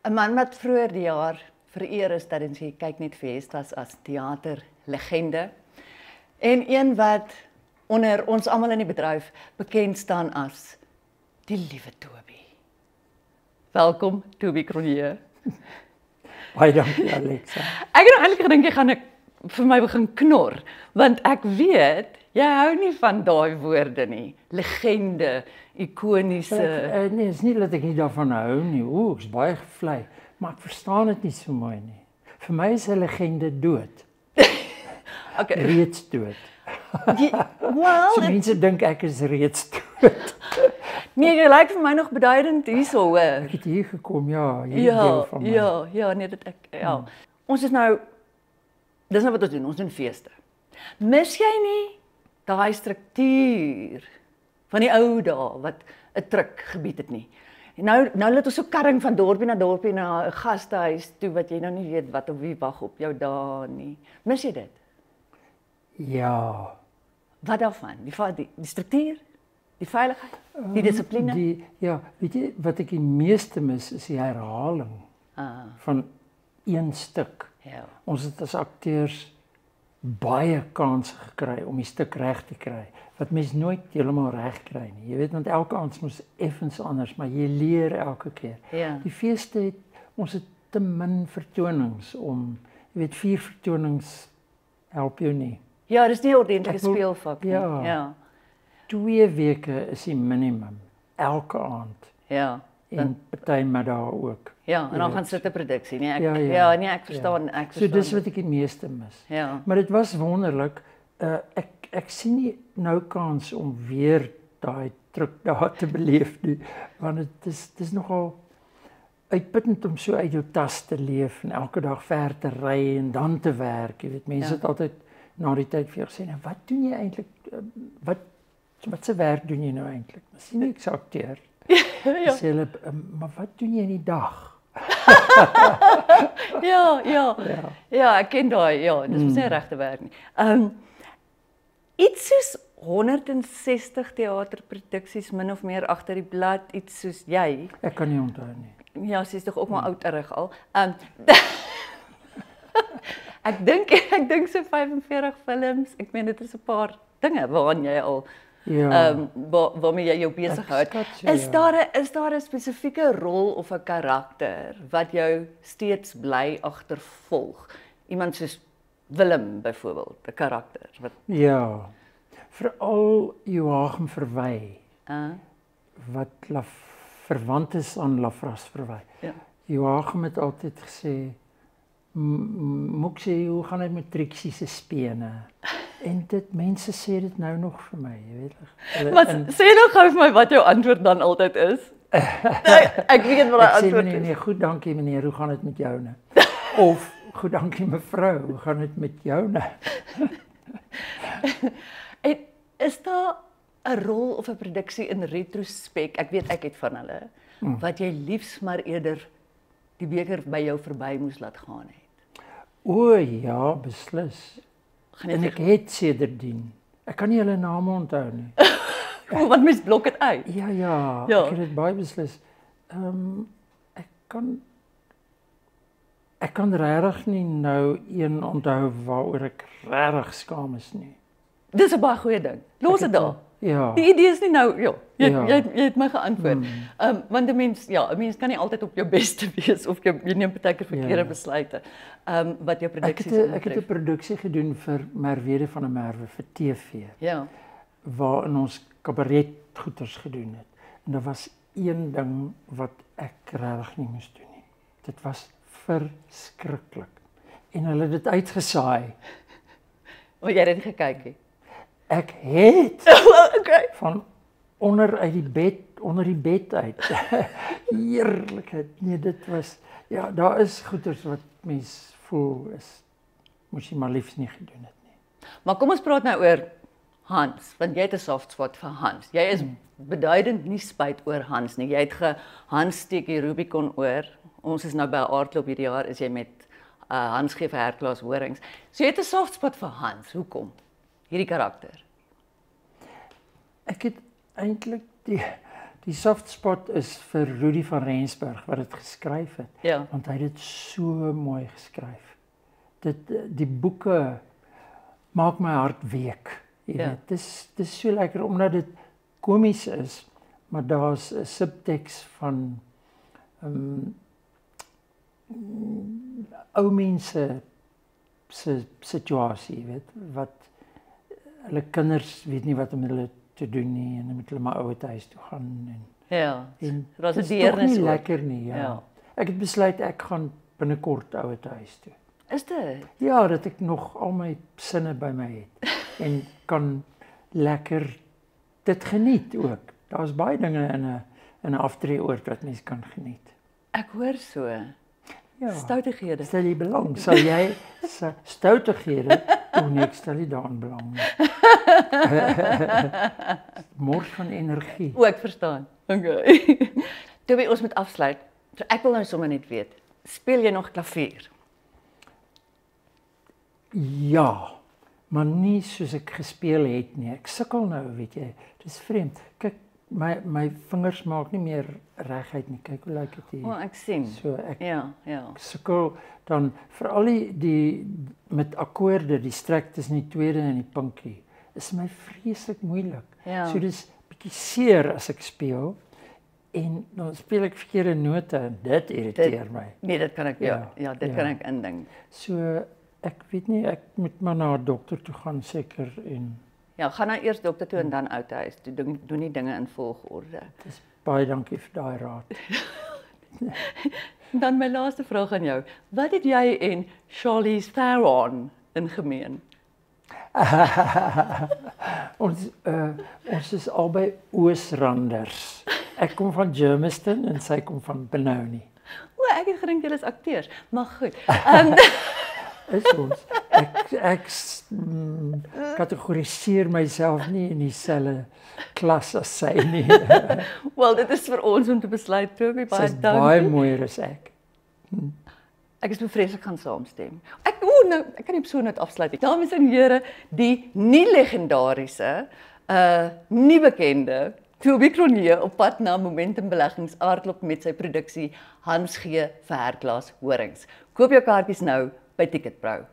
'n man wat vroeër die jaar vereer is tydens die Kyk Net Fees was as teaterlegende en een wat onder ons almal in die bedryf bekend staan as die liewe Toby. Welkom Toby Cronje. Baie dankie Alexa. Ek het eintlik gedink jy gaan vir my begin knor, want ek weet jy hou nie van daai woorde nie. Legende, ikoniese. Nee, is nie dat ek nie daarvan hou nie. Ek's baie gevlei, maar ek verstaan dit nie so mooi nie. Vir my is 'n legende dood. Okay. Reeds dood. Well, So mense dink ek is reeds dood. nee, jy lyk vir my nog beduidend hierso, hoor. Ek het hier gekom, ja, hier deel van my. Ja, nee, dit ja. Ons is nou, dis nou wat ons doen, ons doen feeste. Mis jy nie daai struktuur van die ou dae wat 'n truk gebied het nie? Nou laat ons so karring van dorpie na 'n gastehuis toe wat jy nou nie weet wat of wie wag op jou daar nie. Mis jy dit? Ja. Wat daarvan? Die struktuur, die veiligheid, die dissipline? Ja, weet jy wat ek die meeste mis is die herhaling van een stuk. Ja. Ons het as akteurs baie kansse gekry om die stuk reg te kry, wat mens nooit heeltemal reg kry nie. Jy weet, want elke aand moet effens anders, maar jy leer elke keer. Ja. Die feeste ons het te min vertonings om, jy weet, 4 vertonings help jou nie. Ja, dis nie 'n ordentlike speelvak nie. Ja. 2 weke is die minimum elke aand. Ja. En partytmiddag ook. Ja, en dan gaan sit 'n produksie, nee, nee, ek verstaan, ek So verstaan. dis wat ek die meeste mis. Ja. Maar dit was wonderlik. Ek sien nie nou kans om weer daai truk daar te beleef nie, want dit is nogal uitputtend om so uit jou tas te leef en elke dag ver te ry en dan te werk. Jy weet, mense het altyd na die tyd vir jou gesê, "Wat doen jy eintlik? Wat se werk doen jy nou eintlik?" Dis nie ek's akteur. Ja. Sê hulle, "Maar wat doen jy in die dag?" Ja, ek ken daai, ja, dis mos nie regte werk nie. Iets soos 160 teaterproduksies min of meer agter die blad, iets soos jy. Ek kan nie onthou nie. Ja, sy is tog ook maar ouderig al. Ek dink so 45 films. Ek meen dit is 'n paar dinge waaraan jy al waarmee jy jou besig hou. Is daar 'n spesifieke rol of 'n karakter wat jou steeds bly agtervolg? Iemand soos Willem byvoorbeeld, 'n karakter wat Ja. Veral Joachim Verwy. Wat verwant is aan Lafras Verwy. Ja. Joachim het altyd gesê, "Moet sê hoe gaan dit met Trixie se spene?" En dit mense sê dit nou nog vir my, jy weet. Maar sê nou gou vir my wat jou antwoord dan altyd is. Ek weet wat daai antwoord is. Nee, goed, dankie meneer, hoe gaan dit met joune? Of goed, dankie mevrou, hoe gaan dit met joune? En is daar 'n rol of 'n produksie in retrospek? Ek weet ek het van hulle wat jy liefs maar eerder die beker by jou verby moes laat gaan het. O ja, beslis. En ek het sedertdien. Ek kan nie hulle name onthou nie. Want mens blok dit uit. Ja, ek het dit baie beslis. Ek kan regtig nie nou een onthou waaroor ek regtig skaam is nie. Dis 'n baie goeie ding. Los dit daar. Ja. Die idee is nie nou, jy het my geantwoord. Want 'n mens kan nie altyd op jou beste wees of jy neem partykeer verkeerde besluite. Wat jou produksies betref. Ek het 'n produksie gedoen vir Merwede van der Merwe vir TV. Ja. Waarin ons kabaretgoeters gedoen het. En daar was een ding wat ek regtig nie moes doen nie. Dit was verskriklik. En hulle het dit uitgesaai. Want jy het dit gekyk nie. Ek het okay. Van onder die bed uit. Heerlikheid. Nee, dit was daar is goeters wat mens voel is moes jy maar liefs nie gedoen het nie. Maar kom ons praat nou oor Hans, want jy het 'n soft spot vir Hans. Jy is beduidend nie spyt oor Hans nie. Jy het Hans steek die Rubicon oor. Ons is nou by 'n aardklop hierdie jaar, is jy met Hans gee vir Herklaas Horings. So jy het 'n soft spot vir Hans. Hoekom? Hierdie karakter. Ek het eintlik Die soft spot is vir Rudy van Rensburg wat dit geskryf het. Ja. Want hy het dit so mooi geskryf. Die boeke maak my hart week. Jy weet, dis so lekker omdat dit komies is, maar daar's 'n subteks van ou mense se situasie, jy weet, wat hulle kinders weet nie wat om hulle te doen nie en dan moet hulle maar ouer huis toe gaan Ja. en Daar's 'n dit is deernis nie ook. lekker nie, ja. Ek het besluit ek gaan binnekort ouer huis toe. Is dit? Ja, dat ek nog al my sinne by my het en kan lekker dit geniet ook. Daar's baie dinge in 'n aftreeoord wat mens kan geniet. Ek hoor so. Ja. Stouteghede. Stel jy belang? Sal jy stouteghede? O nee, ek stel nie daarin belang nie. Mors van energie. O, ek verstaan. Okay. Toby, ons moet afsluit. So ek wil nou sommer net weet, speel jy nog klavier? Ja, maar nie soos ek gespeel het nie. Ek sukkel nou, weet jy. Dis vreemd. Kyk, my vingers maak nie meer reguit nie. Kyk hoe lyk dit hier. O, ek sien. So ek Ja. sukkel dan veral die met akkoorde, die strek tussen die tweede en die pinkie. Is my vreeslik moeilik. Ja. So dis bietjie seer as ek speel en dan speel ek verkeerde note en dit irriteer my. Nee, dit kan ek dit kan ek indink. So ek weet nie, ek moet maar na 'n dokter toe gaan seker en Ja, gaan nou eers dokter toe en dan ouerhuis toe. Doen nie dinge in volgorde. dis baie dankie vir daai raad. Dan my laaste vraag aan jou. Wat het jy en Charlize Theron in gemeen? Ons is albei Oosranders. Ek kom van Germiston en sy kom van Benoni. O, ek het gedink julle is akteurs, maar goed. Is ons. Ek kategoriseer myself nie in dieselfde klas as sy nie. Wel, dit is vir ons om te besluit, Toby, baie Sy's dankie. baie mooier as ek. Ek is bevreeslik gaan saamstem. Ek kan nie so net afsluit nie. Dames en here, die nie legendariese, nie bekende Toby Cronje op pad na Momentum Beleggings aardklop met sy produksie Hans G vir Herklaas Horings. Koop jou kaartjies nou by Ticketpro.